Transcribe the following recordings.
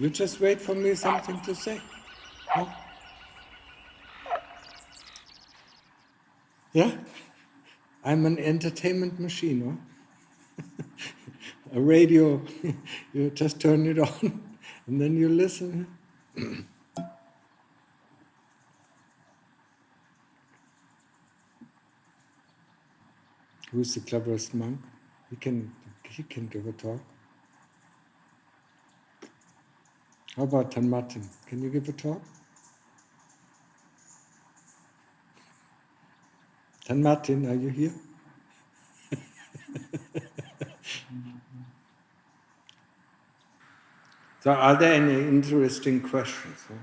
You just wait for me something to say. Huh? Yeah? I'm an entertainment machine, huh? A radio, you just turn it on and then you listen. Who's the cleverest monk? He can give a talk. How about Ajahn Martin? Can you give a talk? Ajahn Martin, are you here? So are there any interesting questions? Huh?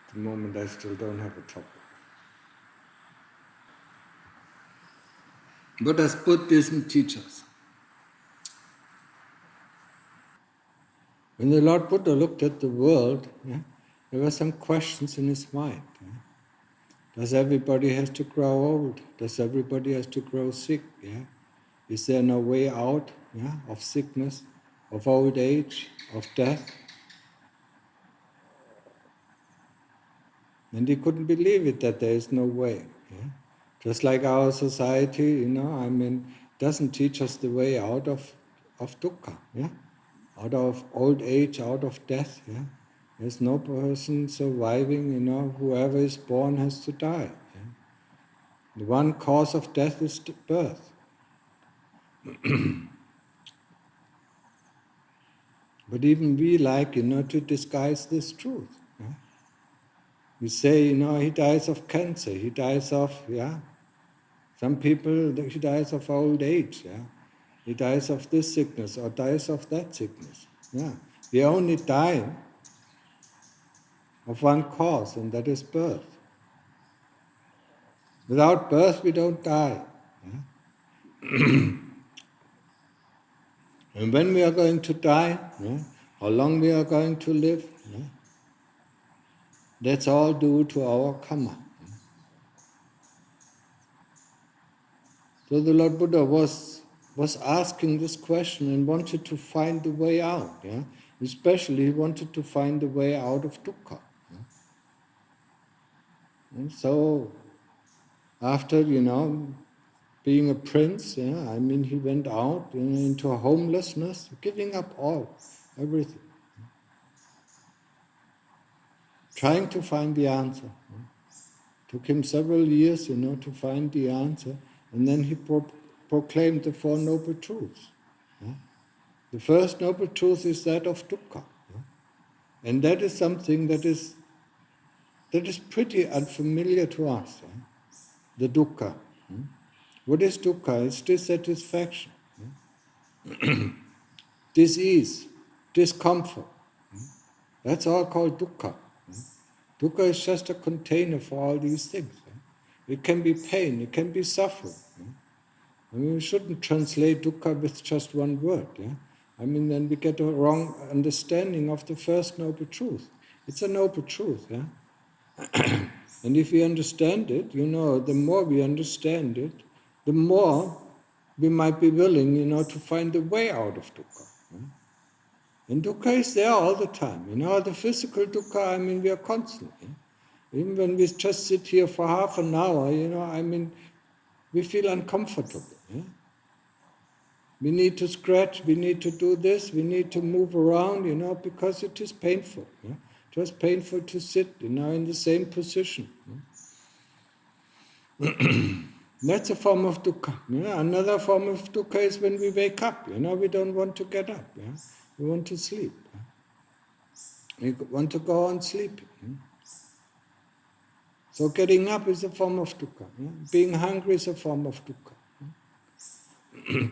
At the moment I still don't have a topic. What does Buddhism teach us? When the Lord Buddha looked at the world, there were some questions in his mind. Does everybody have to grow old? Does everybody have to grow sick? Is there no way out of sickness, of old age, of death? And he couldn't believe it that there is no way. Just like our society, doesn't teach us the way out of dukkha, out of old age, out of death. There's no person surviving, whoever is born has to die. The one cause of death is birth. But even we like, to disguise this truth. We say, he dies of cancer, he dies of, some people, he dies of old age, he dies of this sickness or dies of that sickness. We only die of one cause, and that is birth. Without birth, we don't die. And when we are going to die, how long we are going to live, that's all due to our karma. So the Lord Buddha was asking this question and wanted to find the way out. Especially he wanted to find the way out of dukkha. And so after, being a prince, he went out into homelessness, giving up everything. Trying to find the answer. Took him several years, to find the answer. And then he proclaimed the Four Noble Truths. The first Noble Truth is that of dukkha. And that is something that is pretty unfamiliar to us. The dukkha. What is dukkha? It's dissatisfaction, dis-ease, discomfort. That's all called dukkha. Dukkha is just a container for all these things. It can be pain, it can be suffering. We shouldn't translate dukkha with just one word. Then we get a wrong understanding of the first noble truth. It's a noble truth. And if we understand it, the more we understand it, the more we might be willing, to find a way out of dukkha. And dukkha is there all the time. The physical dukkha, we are constantly. Even when we just sit here for half an hour, we feel uncomfortable. We need to scratch, we need to do this, we need to move around, because it is painful. Just painful to sit, in the same position. That's a form of dukkha. Another form of dukkha is when we wake up. We don't want to get up. We want to sleep. We want to go on sleeping. So getting up is a form of dukkha. Being hungry is a form of dukkha.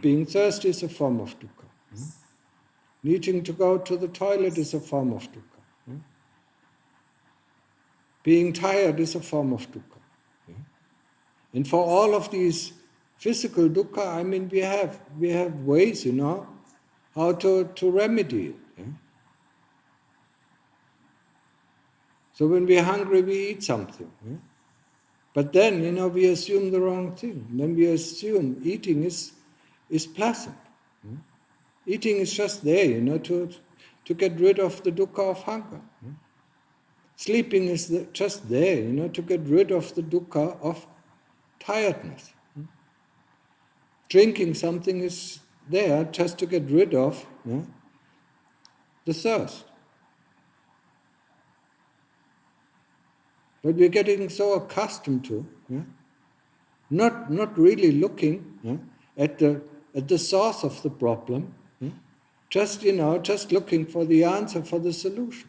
Being thirsty is a form of dukkha. Needing to go to the toilet is a form of dukkha. Being tired is a form of dukkha. And for all of these physical dukkha, we have ways, how to remedy it. So when we're hungry, we eat something. But then, we assume the wrong thing. Then we assume eating is pleasant. Eating is just there, to to get rid of the dukkha of hunger. Sleeping is just there, to get rid of the dukkha of tiredness. Drinking something is there just to get rid of the thirst. But we're getting so accustomed to not really looking at the source of the problem, just looking for the answer, for the solution.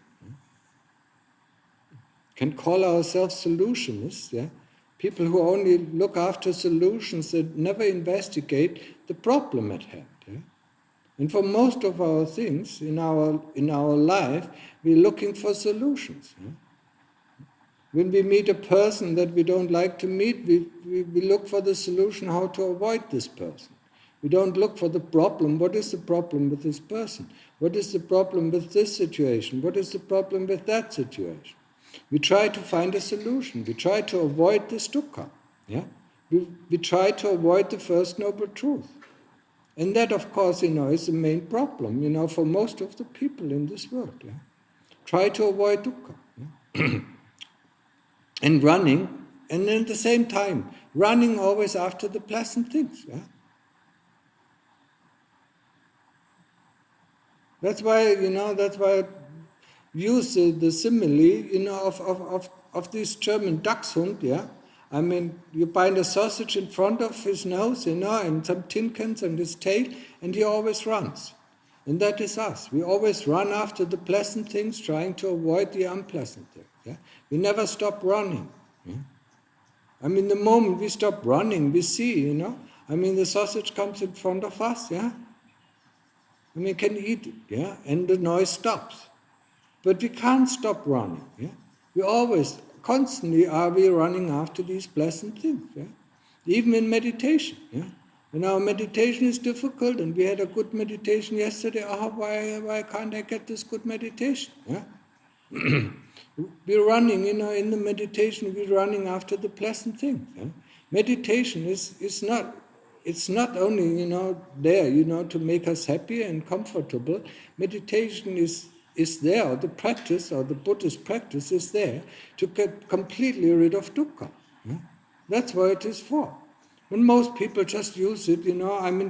Can call ourselves solutionists, people who only look after solutions that never investigate the problem at hand. And for most of our things in our life, we're looking for solutions. When we meet a person that we don't like to meet, we look for the solution how to avoid this person. We don't look for the problem. What is the problem with this person? What is the problem with this situation? What is the problem with that situation? We try to find a solution. We try to avoid this dukkha. We try to avoid the first noble truth. And that, of course, is the main problem, for most of the people in this world. Try to avoid dukkha. And running, and at the same time, running always after the pleasant things. That's why I use the simile, of this German dachshund, I mean, you bind a sausage in front of his nose, and some tin cans on his tail, and he always runs. And that is us. We always run after the pleasant things, trying to avoid the unpleasant things. We never stop running. I mean, the moment we stop running, we see, the sausage comes in front of us, I mean, can eat it, and the noise stops. But we can't stop running, We always, constantly are we running after these pleasant things, Even in meditation, When our meditation is difficult, and we had a good meditation yesterday, why can't I get this good meditation, We're running, in the meditation, we're running after the pleasant things. Meditation is not, it's not only, there, to make us happy and comfortable. Meditation is there, or the practice, or the Buddhist practice is there to get completely rid of dukkha. That's what it is for. When most people just use it,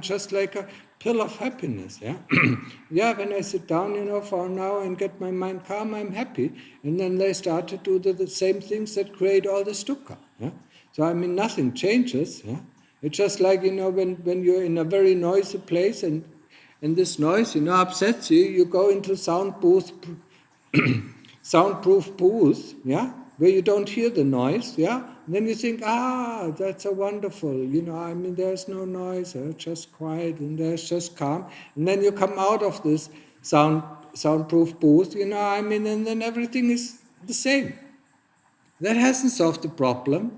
just like a pill of happiness, when I sit down, for an hour and get my mind calm, I'm happy. And then they start to do the same things that create all this dukkha. So, nothing changes. It's just like, when you're in a very noisy place and this noise, upsets you, you go into soundproof booth, where you don't hear the noise, And then you think, that's a wonderful, there's no noise, just quiet, and there's just calm. And then you come out of this soundproof booth, and then everything is the same. That hasn't solved the problem.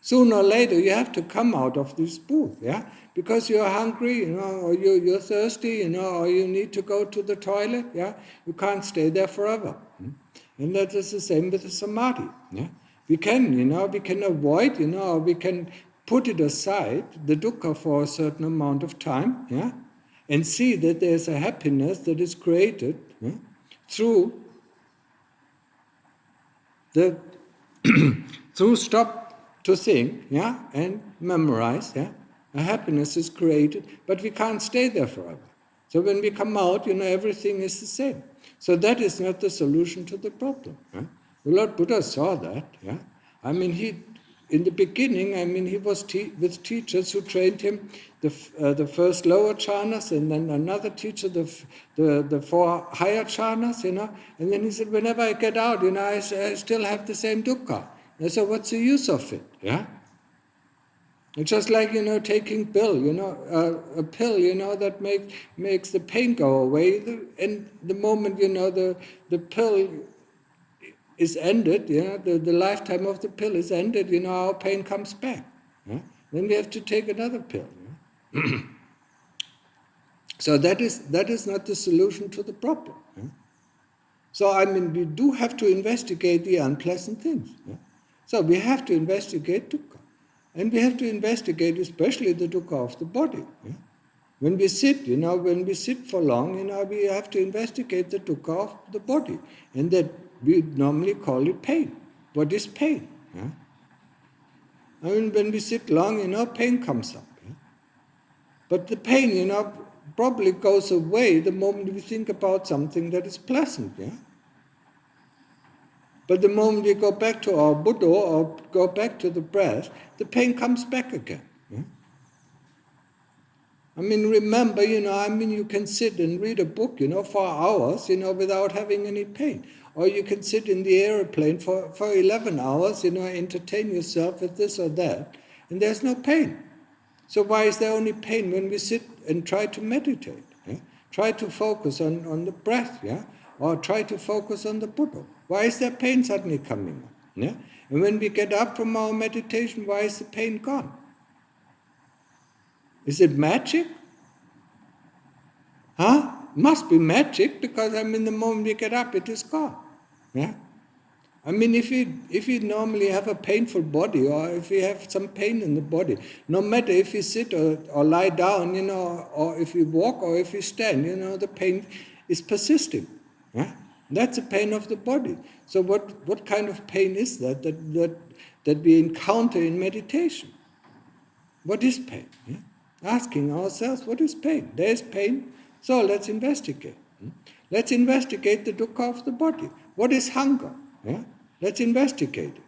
Sooner or later, you have to come out of this booth, because you're hungry, or you're thirsty, or you need to go to the toilet, You can't stay there forever. And that is the same with the samadhi, We can, we can avoid, or we can put it aside, the dukkha, for a certain amount of time, and see that there's a happiness that is created through through stop to think, and memorize, A happiness is created, but we can't stay there forever. So when we come out, everything is the same. So that is not the solution to the problem. The Lord Buddha saw that. In the beginning, he was with teachers who trained him the first lower jhanas, and then another teacher the four higher jhanas, And then he said, whenever I get out, I still have the same dukkha. And so what's the use of it? It's just like, taking pill, a pill, that makes the pain go away. And the moment, the pill is ended, the lifetime of the pill is ended, our pain comes back. Then we have to take another pill. So that is not the solution to the problem. So, we do have to investigate the unpleasant things. So we have to investigate dukkha. And we have to investigate especially the dukkha of the body. When we sit, when we sit for long, we have to investigate the dukkha of the body. And that we normally call it pain. What is pain? Yeah? I mean, when we sit long, pain comes up. Yeah? But the pain, probably goes away the moment we think about something that is pleasant. Yeah? But the moment we go back to our Buddha or go back to the breath, the pain comes back again. Yeah? I mean, remember, you can sit and read a book, for hours, without having any pain. Or you can sit in the airplane for 11 hours, entertain yourself with this or that, and there's no pain. So why is there only pain when we sit and try to meditate? Yeah? Try to focus on the breath, yeah? Or try to focus on the Buddha. Why is there pain suddenly coming up? Yeah? And when we get up from our meditation, why is the pain gone? Is it magic? Huh? Must be magic, because the moment we get up, it is gone. Yeah? I mean, if we normally have a painful body, or if we have some pain in the body, no matter if we sit or lie down, or if we walk or if we stand, the pain is persisting. Yeah? That's the pain of the body. So what kind of pain is that we encounter in meditation? What is pain? Yeah? Asking ourselves, what is pain? There is pain, so let's investigate. Let's investigate the dukkha of the body. What is hunger? Yeah? Let's investigate it.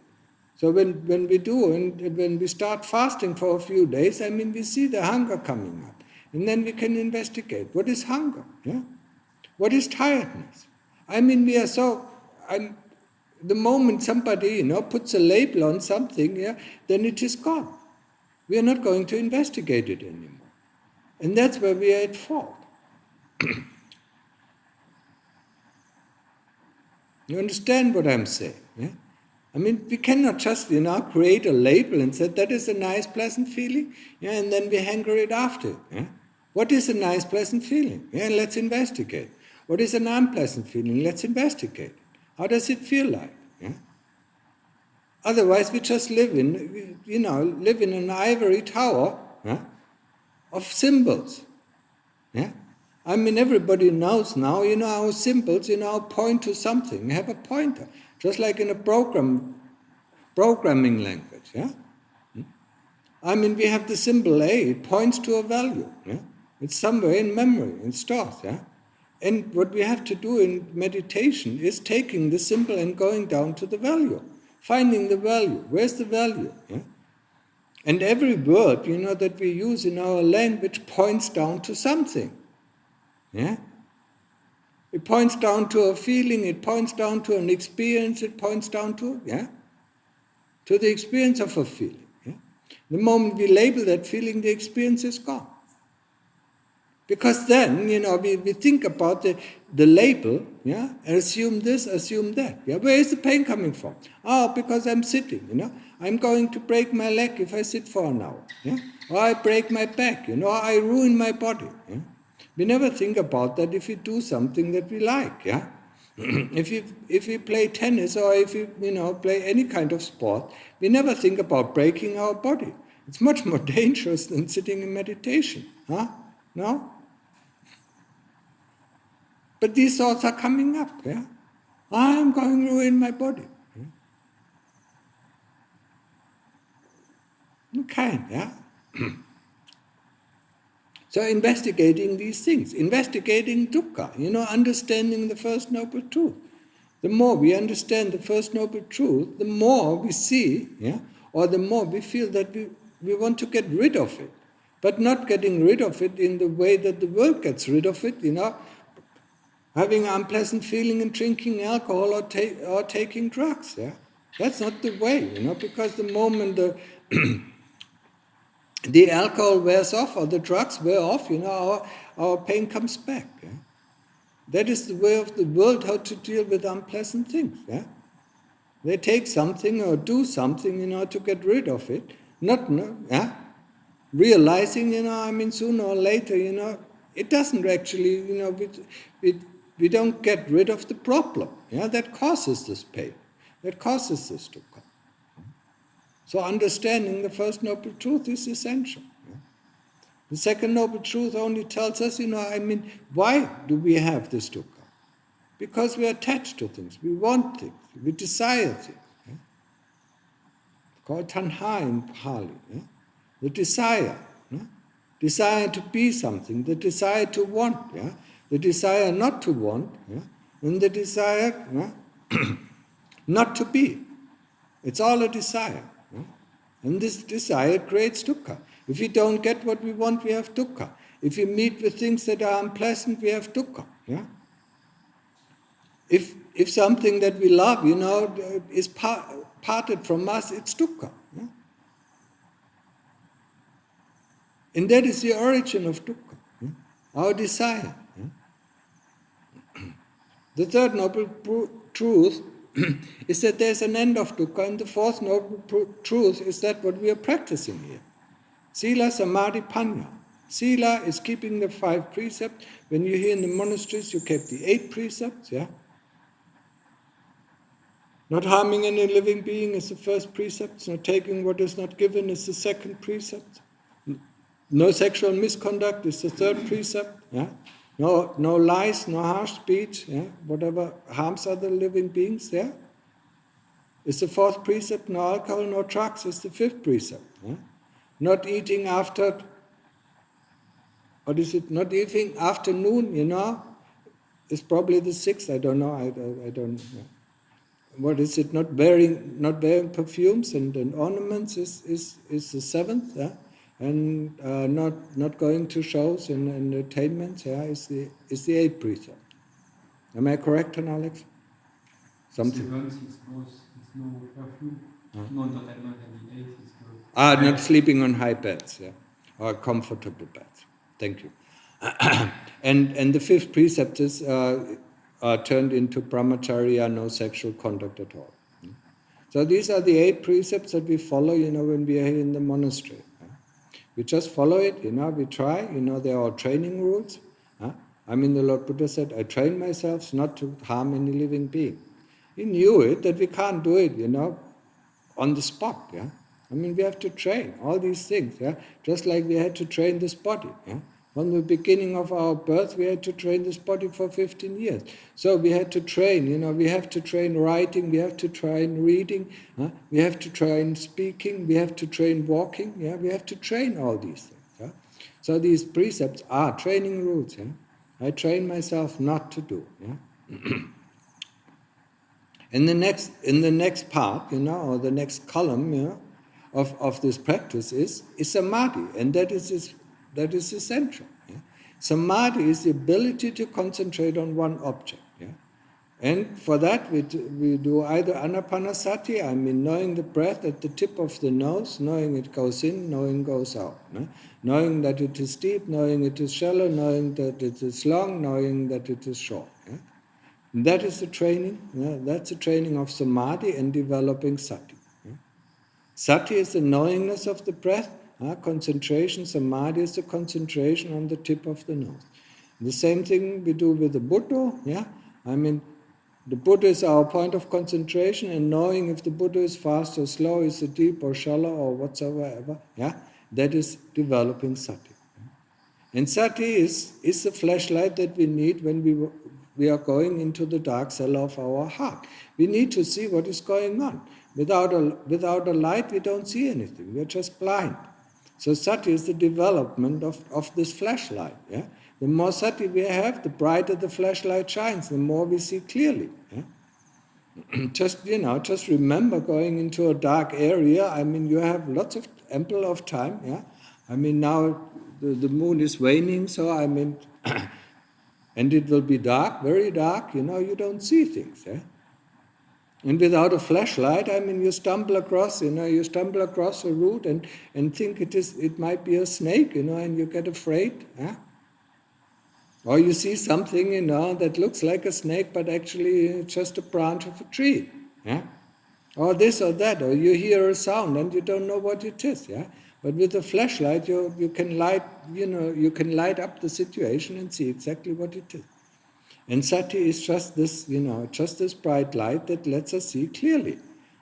So when we do, and when we start fasting for a few days, we see the hunger coming up. And then we can investigate. What is hunger? Yeah? What is tiredness? We are so... the moment somebody, puts a label on something, yeah, then it is gone. We are not going to investigate it anymore. And that's where we are at fault. You understand what I'm saying? Yeah? We cannot just, create a label and say, that is a nice, pleasant feeling, yeah, and then we hanker it after. Yeah? What is a nice, pleasant feeling? Yeah, let's investigate. What is an unpleasant feeling? Let's investigate. How does it feel like? Yeah? Otherwise, we just live in an ivory tower, yeah, of symbols. Yeah? Everybody knows now, our symbols, point to something. We have a pointer, just like in a programming language. Yeah? We have the symbol A, it points to a value. Yeah? It's somewhere in memory, it's stored. Yeah? And what we have to do in meditation is taking the symbol and going down to the value, finding the value. Where's the value? Yeah? And every word, that we use in our language points down to something. Yeah? It points down to a feeling, it points down to an experience, it points down to, to the experience of a feeling. Yeah? The moment we label that feeling, the experience is gone. Because then, we think about the label, yeah, and assume this, assume that. Yeah? Where is the pain coming from? Oh, because I'm sitting, I'm going to break my leg if I sit for an hour. Yeah? Or I break my back, or I ruin my body. Yeah? We never think about that if we do something that we like. Yeah? If we play tennis or if we play any kind of sport, we never think about breaking our body. It's much more dangerous than sitting in meditation. Huh? No? But these thoughts are coming up. Yeah? I'm going to ruin my body. Okay, yeah? So investigating these things, investigating dukkha, understanding the First Noble Truth. The more we understand the First Noble Truth, the more we see, yeah, or the more we feel that we want to get rid of it. But not getting rid of it in the way that the world gets rid of it, having an unpleasant feeling and drinking alcohol or taking drugs. Yeah? That's not the way, because the moment the alcohol wears off or the drugs wear off, our pain comes back. Yeah? That is the way of the world, how to deal with unpleasant things. Yeah? They take something or do something, to get rid of it, not realizing, sooner or later, it doesn't actually, we don't get rid of the problem. Yeah? That causes this pain, that causes this dukkha. So understanding the First Noble Truth is essential. The second noble truth only tells us, why do we have this dukkha? Because we are attached to things, we want things, we desire things. Yeah? Called tanha in Pali. Yeah? The desire. Yeah? Desire to be something, the desire to want, yeah? The desire not to want, yeah? And the desire not to be. It's all a desire. Yeah? And this desire creates dukkha. If we don't get what we want, we have dukkha. If we meet with things that are unpleasant, we have dukkha. Yeah? If something that we love, is parted from us, it's dukkha. Yeah? And that is the origin of dukkha, yeah? Our desire. Yeah? The third noble truth is that there's an end of dukkha, and the fourth noble truth is that what we are practicing here. Sila, Samadhi, Panya. Sila is keeping the 5 precepts. When you're here in the monasteries, you kept the 8 precepts, yeah? Not harming any living being is the first precept. Not taking what is not given is the second precept. No sexual misconduct is the third precept. Yeah? No lies, no harsh speech, yeah? Whatever harms other living beings, yeah? Is the fourth precept. No alcohol, no drugs is the fifth precept. Yeah? Not eating after, not eating afternoon, is probably the sixth. I don't know. I don't know. What is it? Not wearing perfumes and ornaments is the seventh, yeah? And not going to shows and entertainments, yeah, is the 8th precept. Am I correct, Alex? Something. It's no perfume. Not the 8th. Not sleeping on high beds, yeah, or comfortable beds. Thank you. And the 5th precept is turned into brahmacharya, no sexual conduct at all. So these are the 8 precepts that we follow, when we are here in the monastery. We just follow it, we try, there are training rules. The Lord Buddha said, I train myself not to harm any living being. He knew it, that we can't do it, on the spot, yeah. We have to train all these things, yeah. Just like we had to train this body, yeah. From the beginning of our birth, we had to train this body for 15 years. So we had to train, we have to train writing, we have to train reading, we have to train speaking, we have to train walking, yeah? We have to train all these things. Yeah? So these precepts are training rules. Yeah? I train myself not to do. Yeah? In the next part, or the next column, of this practice is samadhi, and that is essential. Yeah? Samadhi is the ability to concentrate on one object. Yeah? And for that we do either anapanasati, knowing the breath at the tip of the nose, knowing it goes in, knowing it goes out. Yeah? Knowing that it is deep, knowing it is shallow, knowing that it is long, knowing that it is short. Yeah? And that is the training. Yeah? That's the training of samadhi and developing sati. Yeah? Sati is the knowingness of the breath. Concentration, samadhi is the concentration on the tip of the nose. The same thing we do with the Buddha. Yeah? The Buddha is our point of concentration, and knowing if the Buddha is fast or slow, is it deep or shallow or whatsoever, yeah? That is developing sati. And sati is the flashlight that we need when we are going into the dark cellar of our heart. We need to see what is going on. Without a light, we don't see anything. We are just blind. So sati is the development of this flashlight. Yeah? The more sati we have, the brighter the flashlight shines, the more we see clearly. Yeah? Just remember going into a dark area. You have ample of time. Yeah? Now the moon is waning, so and it will be dark, very dark. You don't see things. Yeah? And without a flashlight, you stumble across, a root and think it might be a snake, and you get afraid. Yeah? Or you see something, that looks like a snake, but actually it's just a branch of a tree. Yeah? Or this or that, or you hear a sound and you don't know what it is. Yeah? But with a flashlight, you can light up the situation and see exactly what it is. And sati is just this bright light that lets us see clearly.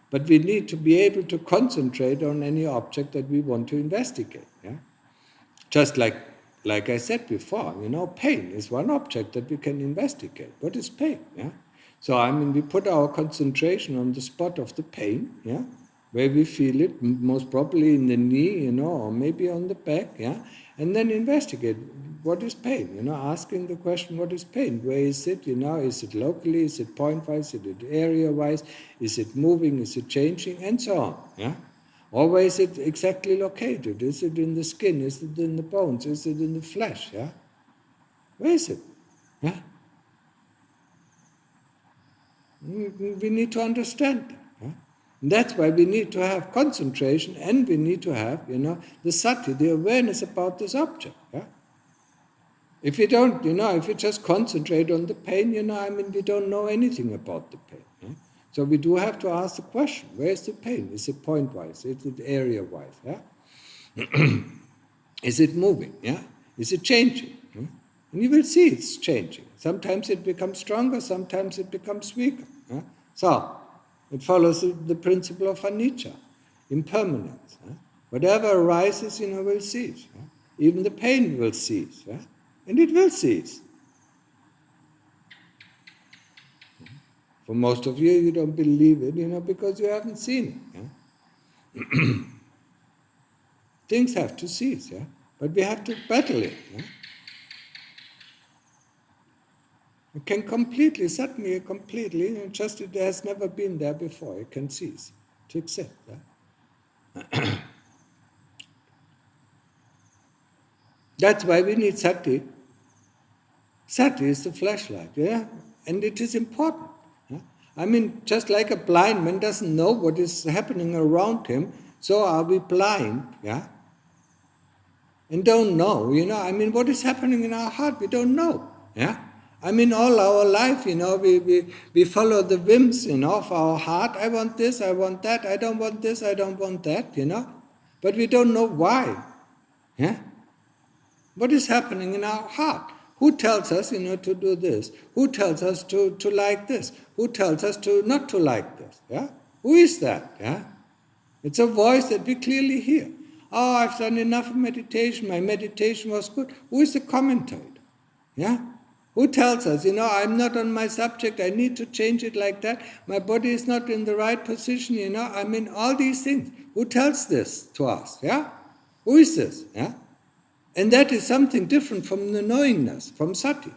But we need to be able to concentrate on any object that we want to investigate. Yeah? Just like I said before, pain is one object that we can investigate. What is pain? Yeah. So we put our concentration on the spot of the pain, yeah, where we feel it, most probably in the knee, or maybe on the back, yeah, and then investigate what is pain. Asking the question, what is pain? Where is it? Is it locally? Is it point-wise? Is it area-wise? Is it moving? Is it changing? And so on. Yeah. Or where is it exactly located? Is it in the skin? Is it in the bones? Is it in the flesh? Yeah? Where is it? Yeah? We need to understand that. Yeah? And that's why we need to have concentration, and we need to have, the sati, the awareness about this object. Yeah? If we don't, if we just concentrate on the pain, we don't know anything about the pain. Yeah? So we do have to ask the question, where is the pain? Is it point-wise? Is it area-wise? Yeah? Is it moving? Yeah? Is it changing? Yeah? And you will see it's changing. Sometimes it becomes stronger, sometimes it becomes weaker. Yeah? So, it follows the principle of anicca, impermanence. Yeah? Whatever arises, will cease. Yeah? Even the pain will cease. Yeah? And it will cease. For most of you don't believe it, because you haven't seen it. Yeah? Things have to cease, yeah? But we have to battle it. Yeah? It can suddenly, just it has never been there before, it can cease. To accept that. That's why we need sati. Sati is the flashlight, yeah? And it is important. Just like a blind man doesn't know what is happening around him, so are we blind, yeah? And don't know, what is happening in our heart, we don't know, yeah? All our life, we follow the whims, of our heart. I want this, I want that, I don't want this, I don't want that, But we don't know why, yeah? What is happening in our heart? Who tells us, to do this? Who tells us to like this? Who tells us to not to like this? Yeah? Who is that? Yeah? It's a voice that we clearly hear. Oh, I've done enough meditation. My meditation was good. Who is the commentator? Yeah? Who tells us, I'm not on my subject. I need to change it like that. My body is not in the right position. All these things. Who tells this to us? Yeah? Who is this? Yeah? And that is something different from the knowingness, from sati.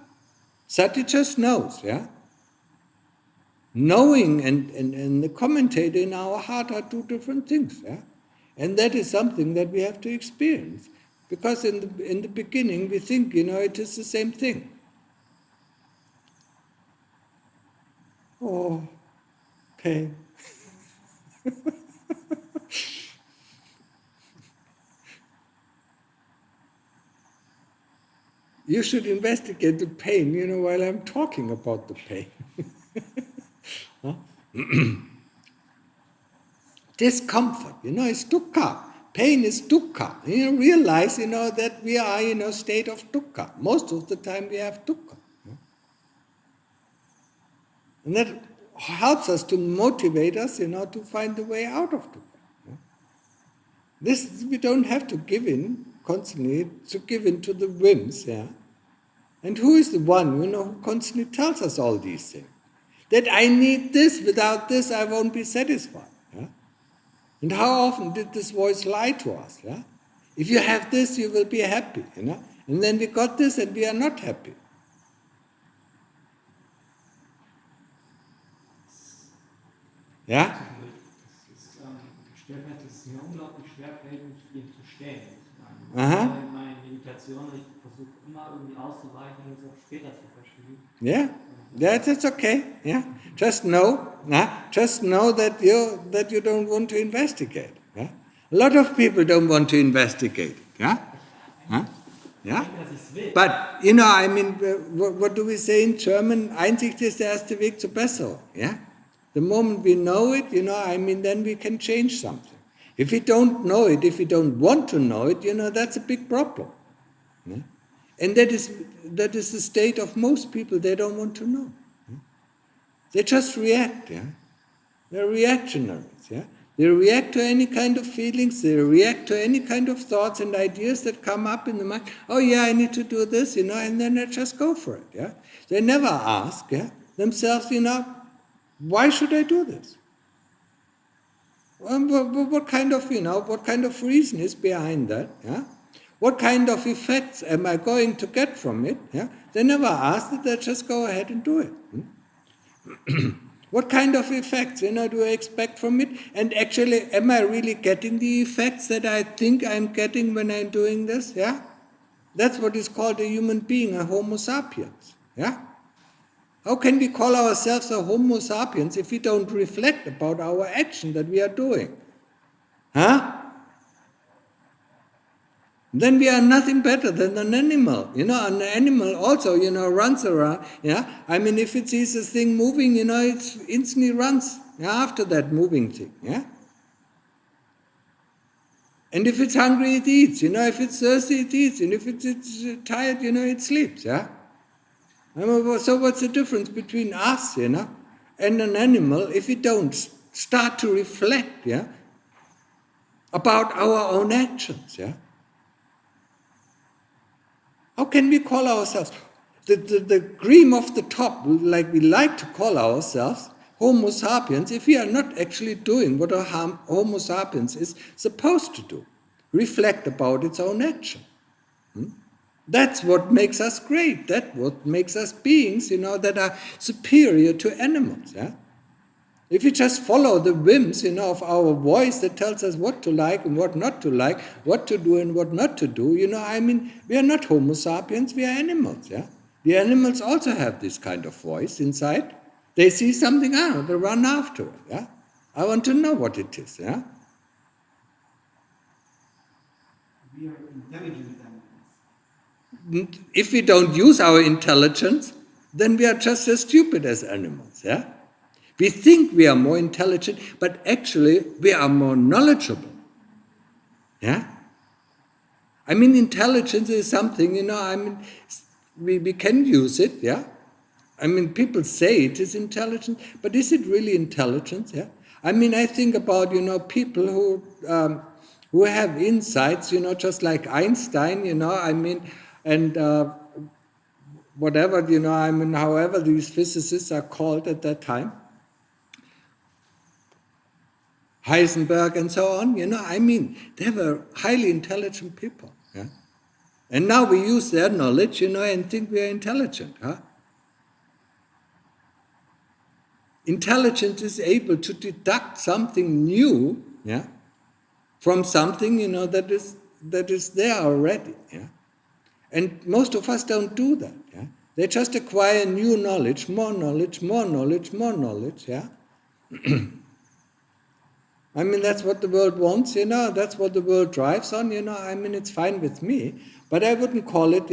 Sati just knows, yeah? Knowing and the commentator in our heart are two different things, yeah? And that is something that we have to experience. Because in the beginning we think, it is the same thing. Oh, pain. You should investigate the pain, while I'm talking about the pain. Discomfort, is dukkha. Pain is dukkha. Realize, that we are in a state of dukkha. Most of the time we have dukkha. And that helps us to motivate us, to find the way out of dukkha. This, we don't have to give in constantly, to give in to the whims, yeah? And who is the one, who constantly tells us all these things? That I need this, without this I won't be satisfied. Yeah? And how often did this voice lie to us? Yeah? If you have this, you will be happy. And then we got this and we are not happy. Ja? Es ist mir unglaublich schwerfällig, mich ihm zu stellen. Aha. In meinen Meditationen, ich versuche immer irgendwie auszuweichen und es auf später zu verschieben. Yeah, that's okay. Yeah, just know that you don't want to investigate. Yeah, a lot of people don't want to investigate. Yeah, yeah. But what do we say in German? Einsicht ist der erste Weg zur Besserung. Yeah. The moment we know it, then we can change something. If we don't know it, if we don't want to know it, that's a big problem. Yeah? And that is the state of most people. They don't want to know. Yeah? They just react. Yeah? They're reactionaries. Yeah? They react to any kind of feelings, they react to any kind of thoughts and ideas that come up in the mind. Oh yeah, I need to do this, and then they just go for it, yeah. They never ask, themselves, why should I do this? What kind of reason is behind that, yeah? What kind of effects am I going to get from it, yeah? They never ask it, they just go ahead and do it. What kind of effects, do I expect from it? And actually, am I really getting the effects that I think I'm getting when I'm doing this? Yeah? That's what is called a human being, a Homo sapiens. Yeah? How can we call ourselves a Homo sapiens if we don't reflect about our action that we are doing? Huh? Then we are nothing better than an animal. An animal also, runs around. Yeah, I mean, if it sees a thing moving, it instantly runs after that moving thing. Yeah. And if it's hungry, it eats. If it's thirsty, it eats. And if it's tired, it sleeps. Yeah. So what's the difference between us, and an animal if we don't start to reflect, about our own actions, yeah? How can we call ourselves the cream of the top, like we like to call ourselves, Homo sapiens, if we are not actually doing what a Homo sapiens is supposed to do? Reflect about its own action. That's what makes us great. That's what makes us beings, that are superior to animals. Yeah? If we just follow the whims, of our voice that tells us what to like and what not to like, what to do and what not to do, we are not Homo sapiens, we are animals. Yeah? The animals also have this kind of voice inside. They see something, they run after it. Yeah? I want to know what it is. Yeah? We are intelligent animals. If we don't use our intelligence, then we are just as stupid as animals. Yeah? We think we are more intelligent, but actually we are more knowledgeable. Yeah? I mean, intelligence is something, we can use it, yeah? I mean, people say it is intelligence, but is it really intelligence, yeah? I mean, I think about, people who have insights, just like Einstein, and whatever, however these physicists are called at that time, Heisenberg and so on, they were highly intelligent people. Yeah? And now we use their knowledge, and think we are intelligent. Huh? Intelligence is able to deduct something new, yeah, from something, that is there already. Yeah? And most of us don't do that. Yeah? They just acquire new knowledge, more knowledge, more knowledge, more knowledge. Yeah? I mean, that's what the world wants, that's what the world drives on, it's fine with me, but I wouldn't call it,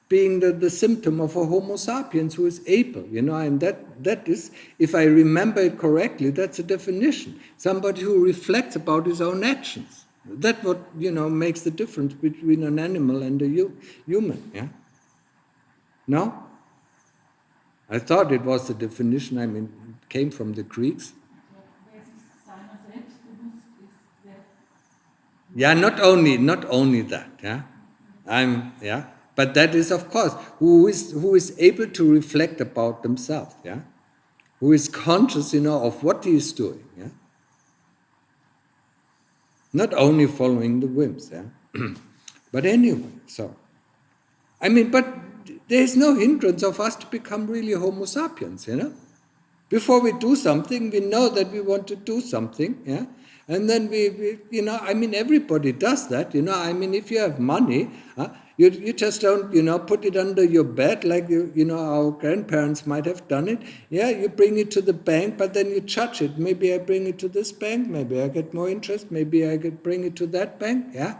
being the symptom of a Homo sapiens who is able, and that is, if I remember it correctly, that's a definition. Somebody who reflects about his own actions. That's what, makes the difference between an animal and a human, yeah? No? I thought it was the definition, it came from the Greeks. Yeah, not only that, yeah. But that is, of course, who is able to reflect about themselves, yeah? Who is conscious, of what he is doing, yeah? Not only following the whims, yeah? But anyway, so. But there is no hindrance of us to become really Homo sapiens, Before we do something, we know that we want to do something, yeah? And then we everybody does that, if you have money, you just don't, put it under your bed like, our grandparents might have done it. Yeah, you bring it to the bank, but then you judge it. Maybe I bring it to this bank, maybe I get more interest, maybe I could bring it to that bank, yeah?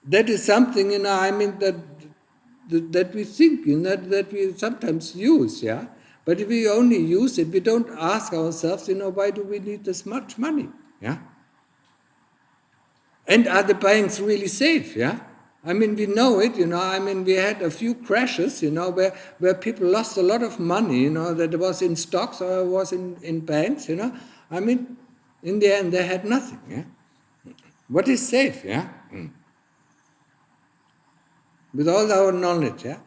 That is something, that we think, that we sometimes use, yeah? But if we only use it, we don't ask ourselves, why do we need this much money, yeah? And are the banks really safe, yeah? I mean, we know it, I mean, we had a few crashes, where people lost a lot of money, that it was in stocks or it was in banks, I mean, in the end, they had nothing, yeah. What is safe, yeah? With all our knowledge, yeah?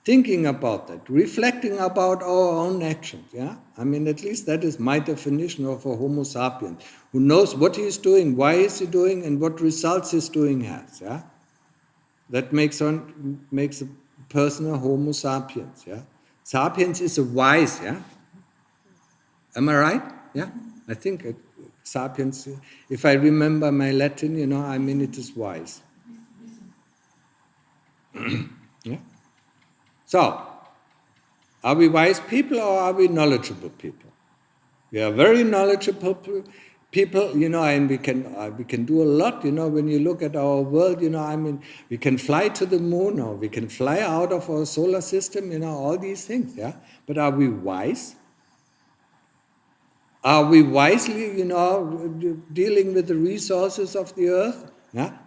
Thinking about that, reflecting about our own actions, yeah? I mean, at least that is my definition of a Homo sapiens, who knows what he is doing, why is he doing, and what results his doing has, yeah? That makes a person a Homo sapiens, yeah? Sapiens is a wise, yeah? Am I right? Yeah? I think sapiens, if I remember my Latin, I mean it is wise. Yeah? So, are we wise people or are we knowledgeable people? We are very knowledgeable people, and we can do a lot, when you look at our world, I mean, we can fly to the moon or we can fly out of our solar system, all these things, yeah? But are we wise? Are we wisely, dealing with the resources of the earth? Yeah?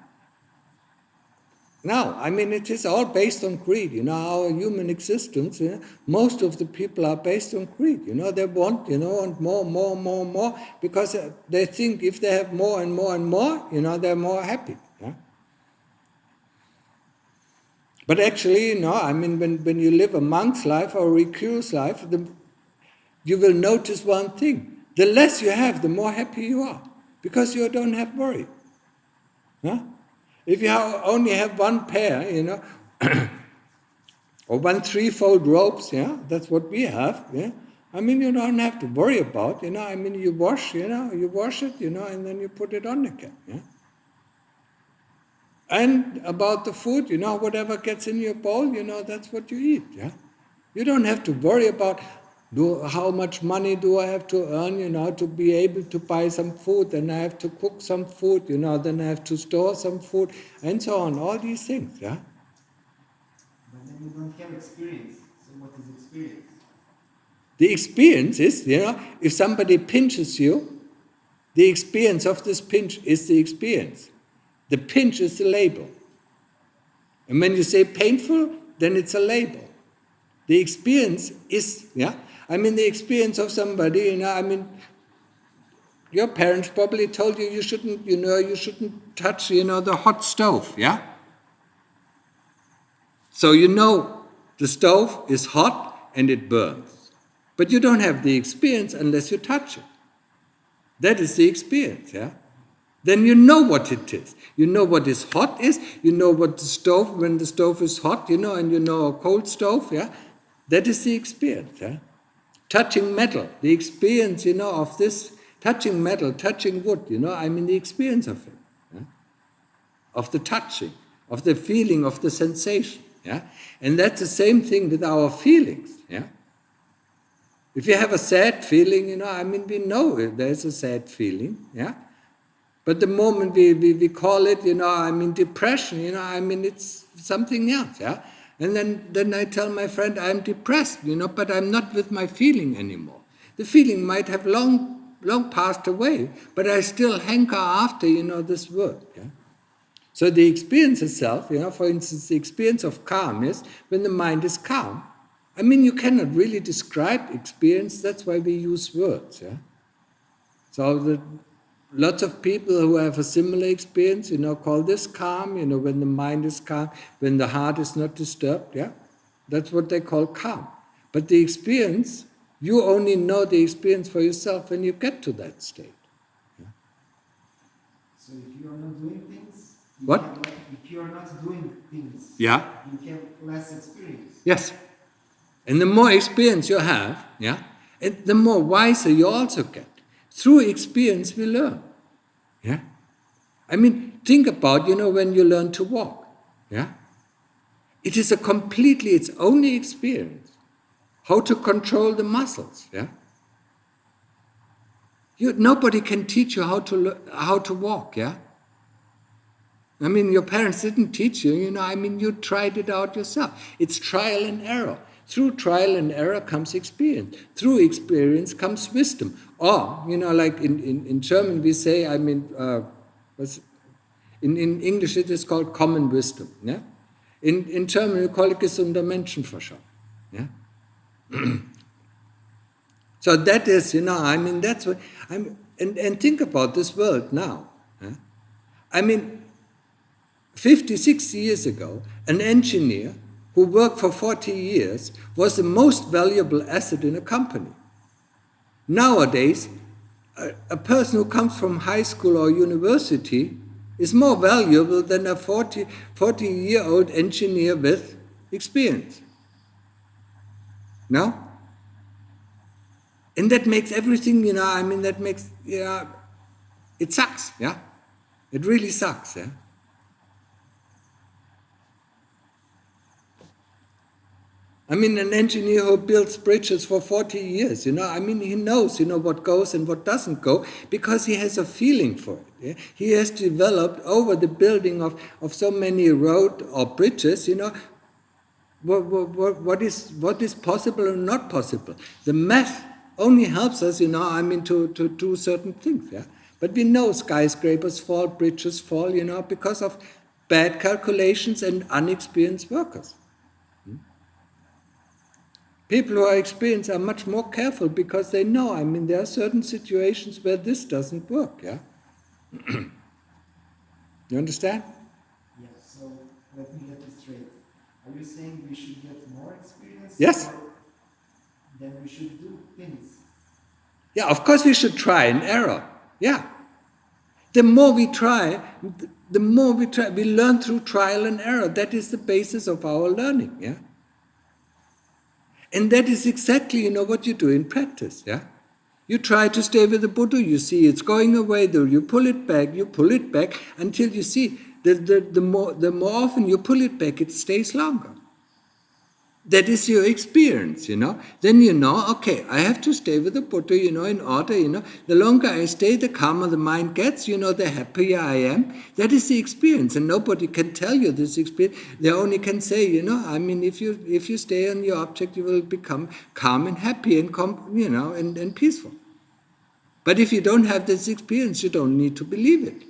No, I mean, it is all based on greed. Our human existence, most of the people are based on greed. They want, and more, because they think if they have more and more and more, they're more happy. Yeah? But actually, I mean, when you live a monk's life or a recluse life, you will notice one thing. The less you have, the more happy you are, because you don't have worry. Huh? If you only have one pair, or one threefold ropes, yeah, that's what we have, yeah. I mean, you don't have to worry about, I mean, you wash it, and then you put it on again, yeah. And about the food, whatever gets in your bowl, that's what you eat, yeah. You don't have to worry about how much money do I have to earn, to be able to buy some food, then I have to cook some food, then I have to store some food, and so on, all these things, yeah? But then you don't have experience. So what is experience? The experience is, if somebody pinches you, the experience of this pinch is the experience. The pinch is the label. And when you say painful, then it's a label. The experience is, yeah? I mean, the experience of somebody, I mean, your parents probably told you you shouldn't touch, the hot stove, yeah? So the stove is hot and it burns. But you don't have the experience unless you touch it. That is the experience, yeah? Then you know what it is. You know what is hot is, you know what the stove, when the stove is hot, and a cold stove, yeah? That is the experience, yeah? Touching metal, the experience, of this, touching metal, touching wood, I mean the experience of it, yeah? Of the touching, of the feeling, of the sensation, yeah? And that's the same thing with our feelings, yeah? If you have a sad feeling, I mean, we know there's a sad feeling, yeah? But the moment we call it, I mean, depression, I mean, it's something else, yeah? And then I tell my friend, I'm depressed, but I'm not with my feeling anymore. The feeling might have long passed away, but I still hanker after, this word, yeah? So the experience itself, for instance, the experience of calm is when the mind is calm. I mean, you cannot really describe experience, that's why we use words, yeah? So lots of people who have a similar experience, call this calm, when the mind is calm, when the heart is not disturbed, yeah? That's what they call calm. But the experience, you only know the experience for yourself when you get to that state. Yeah? So if you are not doing things, what? If you are not doing things, yeah, you have less experience. Yes. And the more experience you have, yeah, and the more wiser you also get. Through experience we learn. Yeah? I mean, think about, when you learn to walk. Yeah? It is it's only experience. How to control the muscles. Yeah? Nobody can teach you how to walk. Yeah? I mean, your parents didn't teach you, I mean, you tried it out yourself. It's trial and error. Through trial and error comes experience. Through experience comes wisdom. Or, like in German we say, I mean, In English it is called common wisdom. Yeah? In German we call it gesunder Menschenverstand. Yeah? So that is, that's what, and think about this world now. Yeah? 50, 60 years ago, an engineer who worked for 40 years was the most valuable asset in a company. Nowadays, a person who comes from high school or university is more valuable than a 40-year-old engineer with experience. No? And that makes everything, that makes, it sucks, yeah? It really sucks, yeah? An engineer who builds bridges for 40 years, he knows, what goes and what doesn't go, because he has a feeling for it. Yeah? He has developed over the building of so many roads or bridges, what is possible and not possible. The math only helps us, to do certain things. Yeah? But we know skyscrapers fall, bridges fall, because of bad calculations and unexperienced workers. People who are experienced are much more careful because they know, there are certain situations where this doesn't work, yeah? You understand? Yeah, so let me get this straight. Are you saying we should get more experience? Yes. Or then we should do things? Yeah, of course we should try and error, yeah. The more we try, we learn through trial and error. That is the basis of our learning, yeah? And that is exactly, what you do in practice, yeah? You try to stay with the Buddha, you see it's going away, though you pull it back until you see the more often you pull it back, it stays longer. That is your experience, Then okay, I have to stay with the Buddha, in order, the longer I stay, the calmer the mind gets, the happier I am. That is the experience, and nobody can tell you this experience. They only can say, if you stay on your object, you will become calm and happy and and peaceful. But if you don't have this experience, you don't need to believe it.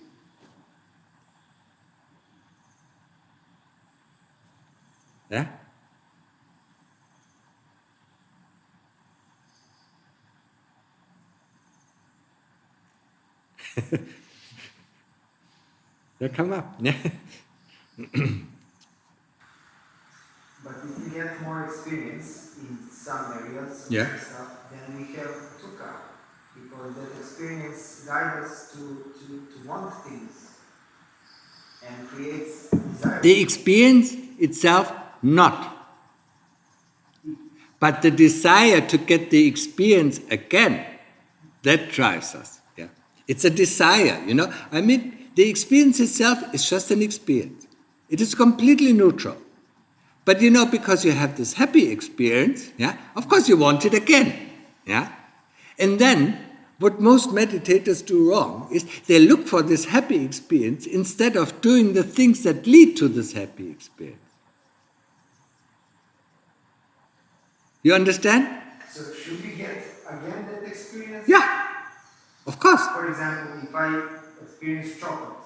Yeah? They come up. But if we get more experience in some areas of Yeah. stuff, then we have dukkha, because that experience guides us to want things and creates desire. The experience itself, not. But the desire to get the experience again, that drives us. Yeah. It's a desire, the experience itself is just an experience. It is completely neutral. But because you have this happy experience, yeah, of course you want it again. Yeah? And then, what most meditators do wrong is they look for this happy experience instead of doing the things that lead to this happy experience. You understand? So should we get again that experience? Yeah, of course. For example, if I experience chocolate,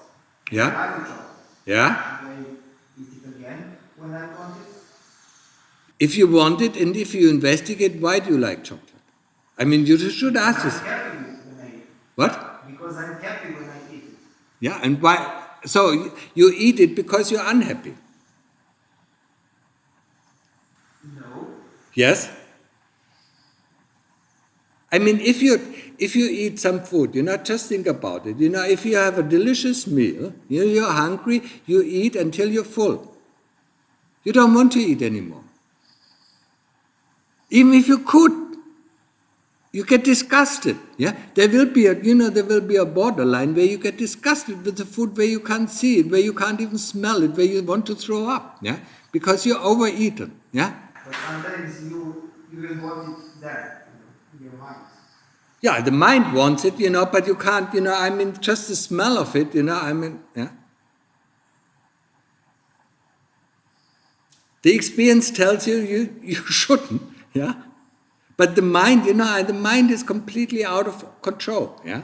Yeah. I like the chocolate. Yeah. Should I eat it again when I want it? If you want it and if you investigate, why do you like chocolate? You should ask I'm yourself. happy when I eat it. What? Because I'm happy when I eat it. Yeah, and why? So you eat it because you're unhappy. No. Yes? If you eat some food, just think about it. If you have a delicious meal, you're hungry, you eat until you're full. You don't want to eat anymore. Even if you could, you get disgusted. Yeah? There will be a borderline where you get disgusted with the food, where you can't see it, where you can't even smell it, where you want to throw up. Yeah? Because you're overeaten. Yeah? But sometimes you will want it there, in your mind. Yeah, the mind wants it, but you can't, just the smell of it, yeah. The experience tells you shouldn't, yeah. But the mind, the mind is completely out of control, yeah.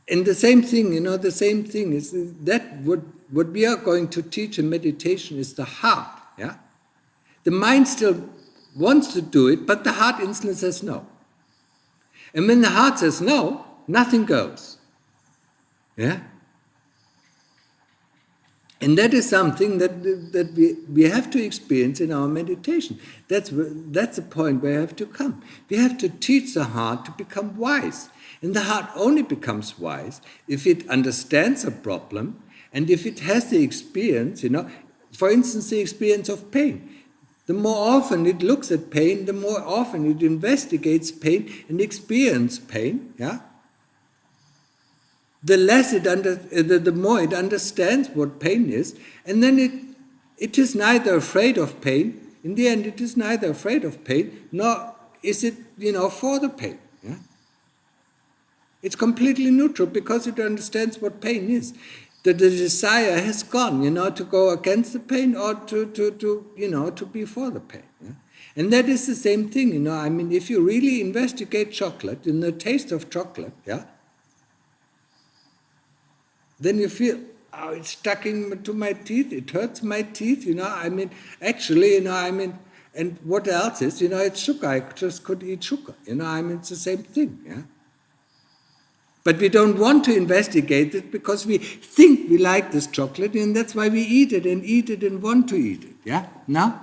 And the same thing, the same thing is that what we are going to teach in meditation is the heart. Yeah, the mind still wants to do it, but the heart instantly says no. And when the heart says no, nothing goes. Yeah. And that is something that we have to experience in our meditation. That's the point where we have to come. We have to teach the heart to become wise. And the heart only becomes wise if it understands a problem and if it has the experience, for instance, the experience of pain. The more often it looks at pain, the more often it investigates pain and experiences pain, yeah? The more it understands what pain is, and then it is neither afraid of pain. In the end, it is neither afraid of pain, nor is it, for the pain. Yeah? It's completely neutral because it understands what pain is. That the desire has gone, to go against the pain or to be for the pain. Yeah? And that is the same thing, if you really investigate chocolate, in the taste of chocolate, yeah, then you feel, oh, it's stuck into my teeth, it hurts my teeth, actually, and what else is, it's sugar, I just could eat sugar, it's the same thing, yeah. But we don't want to investigate it because we think we like this chocolate, and that's why we eat it and want to eat it, yeah, no?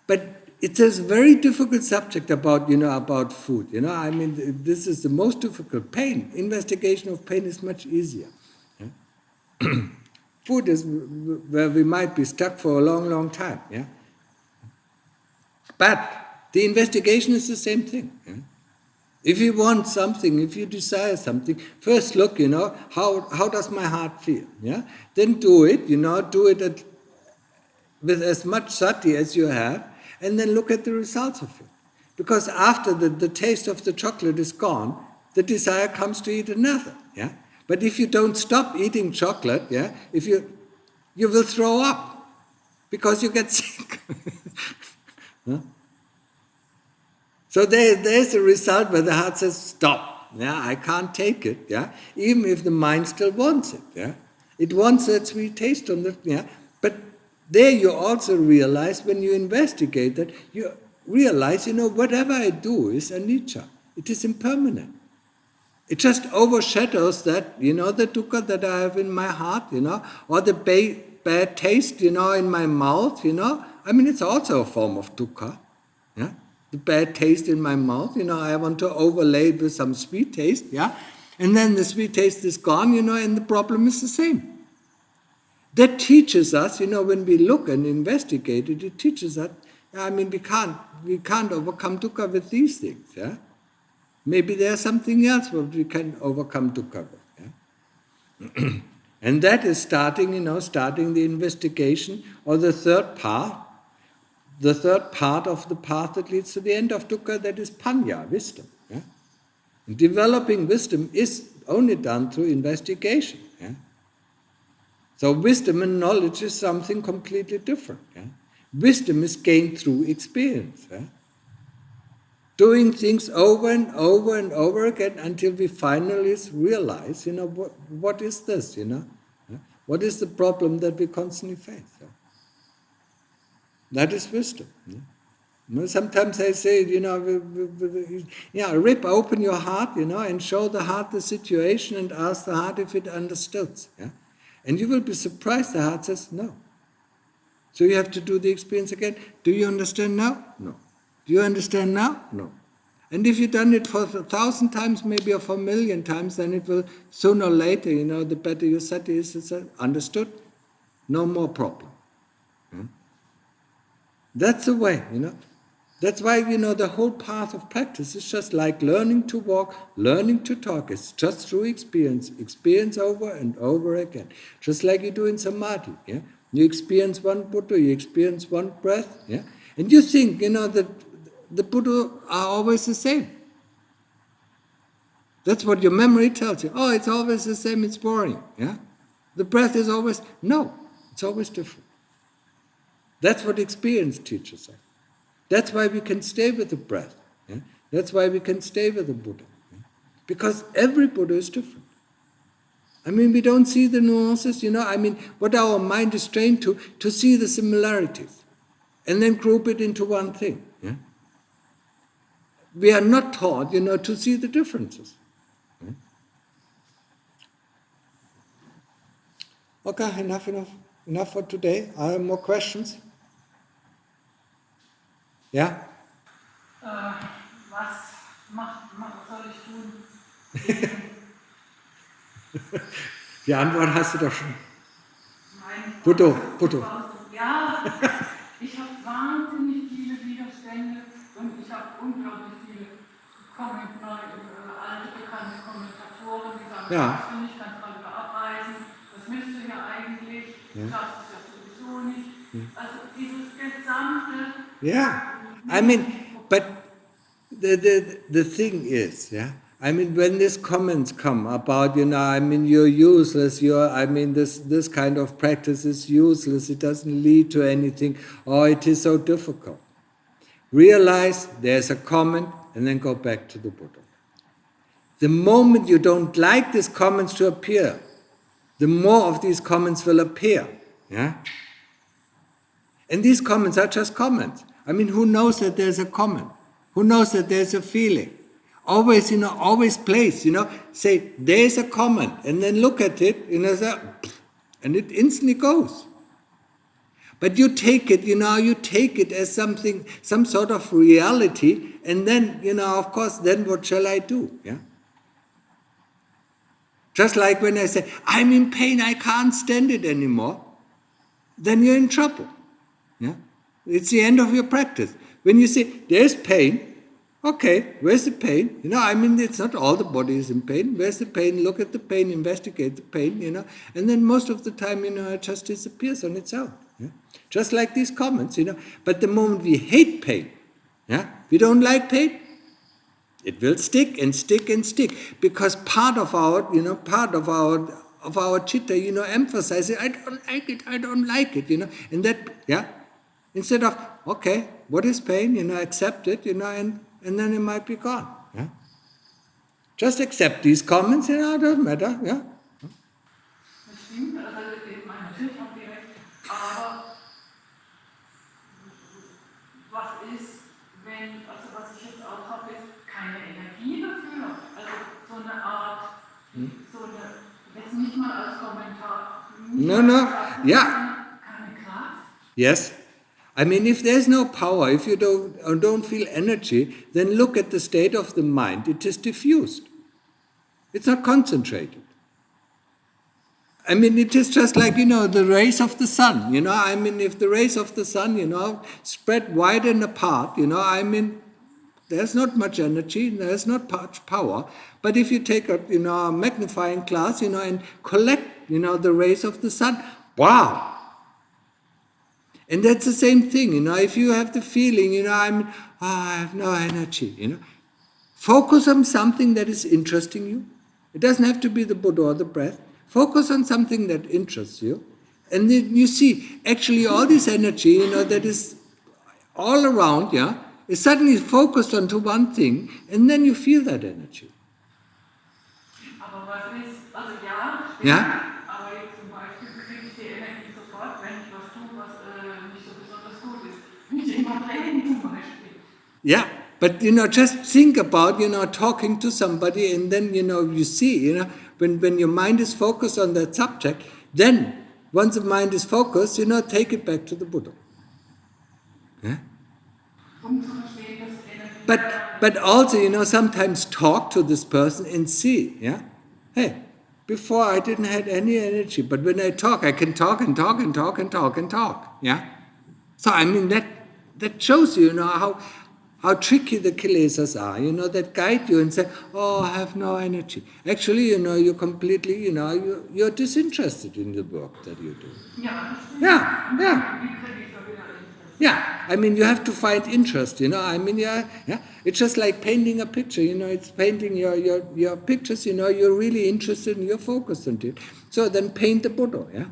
But it's a very difficult subject about food. This is the most difficult. Pain, investigation of pain is much easier. Yeah? Food is where we might be stuck for a long, long time. Yeah. But the investigation is the same thing. Yeah? If you want something, if you desire something, first look, how does my heart feel? Yeah. Then do it. Do it with as much sati as you have. And then look at the results of it. Because after the taste of the chocolate is gone, the desire comes to eat another. Yeah? But if you don't stop eating chocolate, yeah, you will throw up because you get sick. Huh? So there's a result where the heart says, stop. Yeah, I can't take it. Yeah? Even if the mind still wants it. Yeah? It wants that sweet taste on the, yeah? But there you also realize, when you investigate that, you realize, whatever I do is anicca. It is impermanent. It just overshadows that, the dukkha that I have in my heart, or the bad taste, in my mouth, it's also a form of dukkha. Yeah? The bad taste in my mouth, I want to overlay it with some sweet taste, yeah? And then the sweet taste is gone, and the problem is the same. That teaches us, when we look and investigate it, it teaches us, we can't overcome dukkha with these things, yeah? Maybe there's something else what we can overcome dukkha with, yeah? And that is starting the investigation, or the third part of the path that leads to the end of dukkha, that is panya, wisdom, yeah? Developing wisdom is only done through investigation, yeah? So wisdom and knowledge is something completely different. Yeah? Wisdom is gained through experience. Yeah? Doing things over and over and over again until we finally realize, what is this, Yeah? What is the problem that we constantly face? Yeah? That is wisdom. Yeah? Sometimes I say, rip open your heart, and show the heart the situation and ask the heart if it understood. Yeah? And you will be surprised, the heart says, no. So you have to do the experience again. Do you understand now? No. Do you understand now? No. And if you've done it for 1,000 times, maybe, or for 1,000,000 times, then it will, sooner or later, the better your sati is, it's understood, no more problem. That's the way, That's why, the whole path of practice is just like learning to walk, learning to talk. It's just through experience over and over again. Just like you do in samadhi, yeah? You experience one Buddha, you experience one breath, yeah? And you think, that the Buddha are always the same. That's what your memory tells you. Oh, it's always the same, it's boring, yeah? The breath is always, no, it's always different. That's what experience teaches us. That's why we can stay with the breath. Yeah? That's why we can stay with the Buddha. Yeah? Because every Buddha is different. I mean, we don't see the nuances, what our mind is trained to see the similarities and then group it into one thing. Yeah? We are not taught, to see the differences. Yeah? Okay, enough for today. Are there more questions? Yeah? Was soll ich tun? Die Antwort hast du doch schon. Buddha. Ja, ich habe wahnsinnig viele Widerstände und ich habe unglaublich viele alte bekannte Kommentatoren, die sagen, das finde ich, kannst mal wieder abreisen, das willst du ja eigentlich, du schaffst es ja sowieso nicht. Also dieses gesamte... But the thing is, when these comments come about, you're useless, this kind of practice is useless, it doesn't lead to anything, or it is so difficult. Realize there's a comment and then go back to the Buddha. The moment you don't like these comments to appear, the more of these comments will appear. Yeah? And these comments are just comments. Who knows that there's a comment? Who knows that there's a feeling? Always, always place, say, there's a comment, and then look at it, and it instantly goes. But you take it as something, some sort of reality, and then, of course, then what shall I do? Yeah? Just like when I say, I'm in pain, I can't stand it anymore, then you're in trouble. Yeah? It's the end of your practice. When you say, there's pain, okay, where's the pain? It's not all the body is in pain. Where's the pain? Look at the pain, investigate the pain, and then most of the time, it just disappears on its own. Yeah? Just like these comments, But the moment we hate pain, we don't like pain, it will stick and stick and stick, because part of our chitta, emphasizes, I don't like it, and that, instead of, okay, what is pain, accept it, and then it might be gone. Yeah? Just accept these comments, it doesn't matter. Yeah? Das stimmt, natürlich habt ihr recht, aber was ist, was ich jetzt auch habe, ist keine Energie dafür, so eine Art, jetzt nicht mal als Kommentar, keine Kraft. Yes. If there's no power, if you don't feel energy, then look at the state of the mind. It is diffused. It's not concentrated. It is just like, the rays of the sun. If the rays of the sun, spread wide and apart, there's not much energy, there's not much power. But if you take a, magnifying glass, and collect, the rays of the sun, wow! And that's the same thing, if you have the feeling, I have no energy, focus on something that is interesting you. It doesn't have to be the Buddha or the breath. Focus on something that interests you. And then you see, actually all this energy, that is all around, is suddenly focused onto one thing, and then you feel that energy. Aber was ist, aber jetzt zum Beispiel kriege ich die Energie sofort, wenn ich was tue, was nicht so besonders gut ist. Nicht immer reden zum Beispiel. Yeah, but just think about, talking to somebody, and then, you see, when your mind is focused on that subject, then, once the mind is focused, take it back to the Buddha. Yeah? But also, sometimes talk to this person and see, hey, before I didn't have any energy, but when I talk, I can talk and talk and talk and talk and talk, So, that shows you, how tricky the kilesas are, that guide you and say, oh, I have no energy. Actually, you're completely, you're disinterested in the work that you do. Yeah, you have to find interest, It's just like painting a picture, it's painting your pictures, you're really interested and you're focused on it. So then paint the Buddha,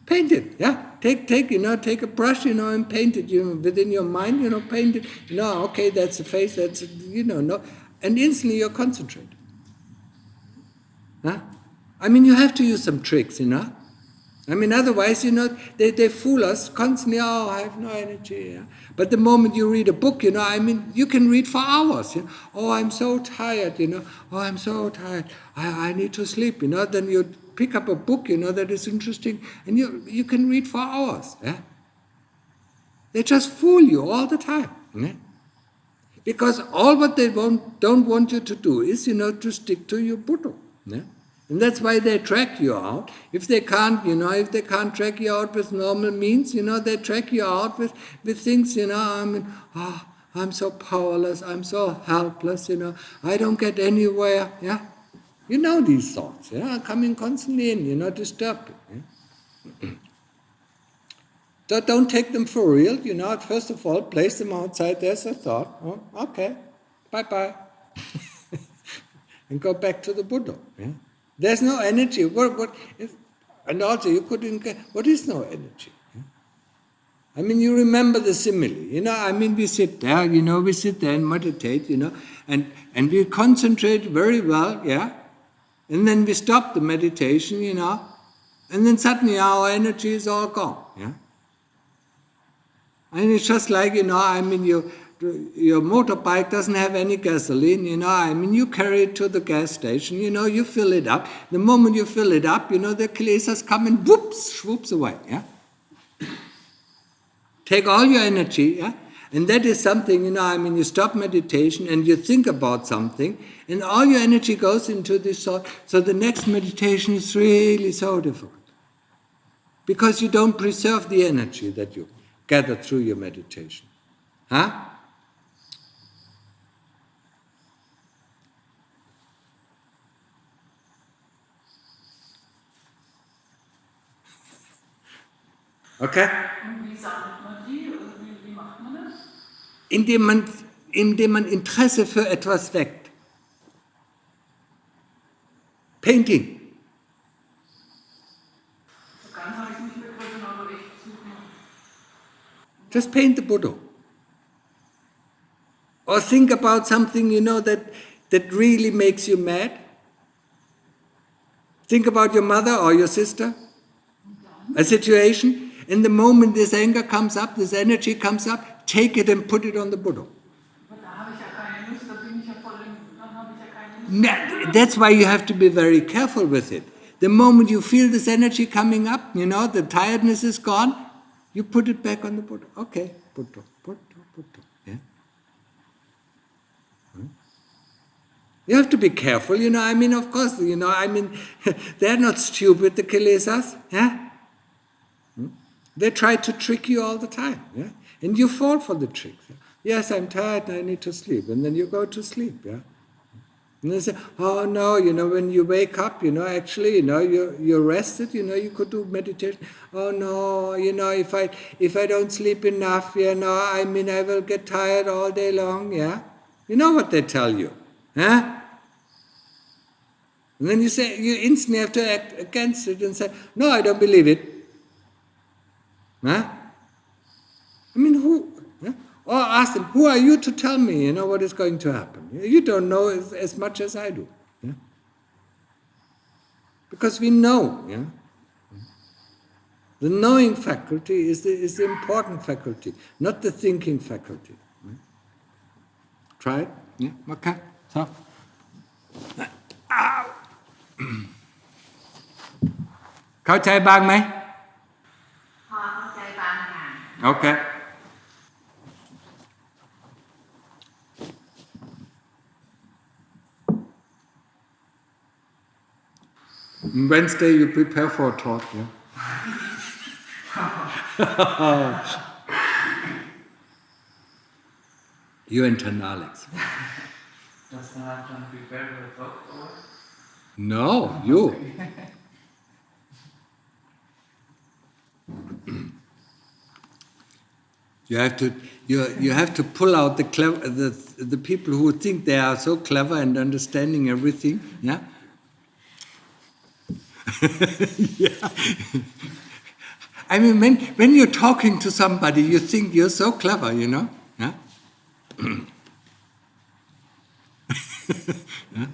Paint it, take a brush, and paint it, within your mind, paint it, okay, that's a face, that's, no. and instantly you're concentrated. Huh? I mean, you have to use some tricks, I mean, otherwise, they fool us constantly. Oh, I have no energy. Yeah? But the moment you read a book, I mean, you can read for hours. Oh, I'm so tired. Oh, I'm so tired. I need to sleep. Then you pick up a book. That is interesting, and you can read for hours. Yeah? They just fool you all the time. Yeah? Because all what they don't want you to do is, to stick to your Buddha. Yeah? And that's why they track you out. If they can't, if they can't track you out with normal means, they track you out with things, I mean, I'm so powerless, I'm so helpless, I don't get anywhere, yeah? These thoughts, yeah, coming constantly in, disturb you. Yeah? So don't take them for real, first of all, place them outside, there's a thought, oh, okay, bye-bye. And go back to the Buddha, yeah? There's no energy. And also you couldn't. What is no energy? I mean, you remember the simile. I mean, we sit there. We sit there and meditate. And we concentrate very well. Yeah, and then we stop the meditation. And then suddenly our energy is all gone. Yeah, and it's just like I mean, your motorbike doesn't have any gasoline, I mean, you carry it to the gas station, you fill it up. The moment you fill it up, the kilesas come and swoops away, yeah? Take all your energy, yeah? And that is something, I mean, you stop meditation and you think about something, and all your energy goes into this thought, so the next meditation is really so difficult. Because you don't preserve the energy that you gather through your meditation. Huh? Okay? Und wie sammelt man die? Und wie macht man das? Indem man Interesse für etwas weckt. Painting. So ganz habe ich es nicht begriffen, aber ich versuche noch. Just paint the Buddha. Or think about something, that really makes you mad. Think about your mother or your sister. A situation. And the moment this anger comes up, this energy comes up, take it and put it on the Buddha. Aber da habe ich ja keine Lust, da bin ich ja voll dann habe ich ja keine Lust. That's why you have to be very careful with it. The moment you feel this energy coming up, the tiredness is gone, you put it back on the Buddha. Okay, Buddha, Buddha, Buddha. Yeah? You have to be careful, I mean, of course, I mean, they're not stupid, the kilesas, yeah? They try to trick you all the time, yeah? And you fall for the trick. Yeah? Yes, I'm tired, I need to sleep. And then you go to sleep, yeah? And they say, oh no, when you wake up, actually, you're rested, you could do meditation. Oh no, if I don't sleep enough, I mean, I will get tired all day long, yeah? You know what they tell you, huh? And then you instantly have to act against it and say, no, I don't believe it. Huh? I mean, who? Huh? Or ask them, who are you to tell me, what is going to happen? You don't know as much as I do. Yeah? Because we know. Yeah? The knowing faculty is the important faculty, not the thinking faculty. Yeah? Try it? Yeah? Okay. So. Ow! เข้าใจบ้างไหม พอเข้าใจบางอย่าง Okay. Wednesday you prepare for a talk, yeah? You and Alex. Does Jonathan prepare for the talk or? No, you. You have to pull out the people who think they are so clever and understanding everything, yeah? Yeah. I mean, when you're talking to somebody, you think you're so clever, yeah? Yeah?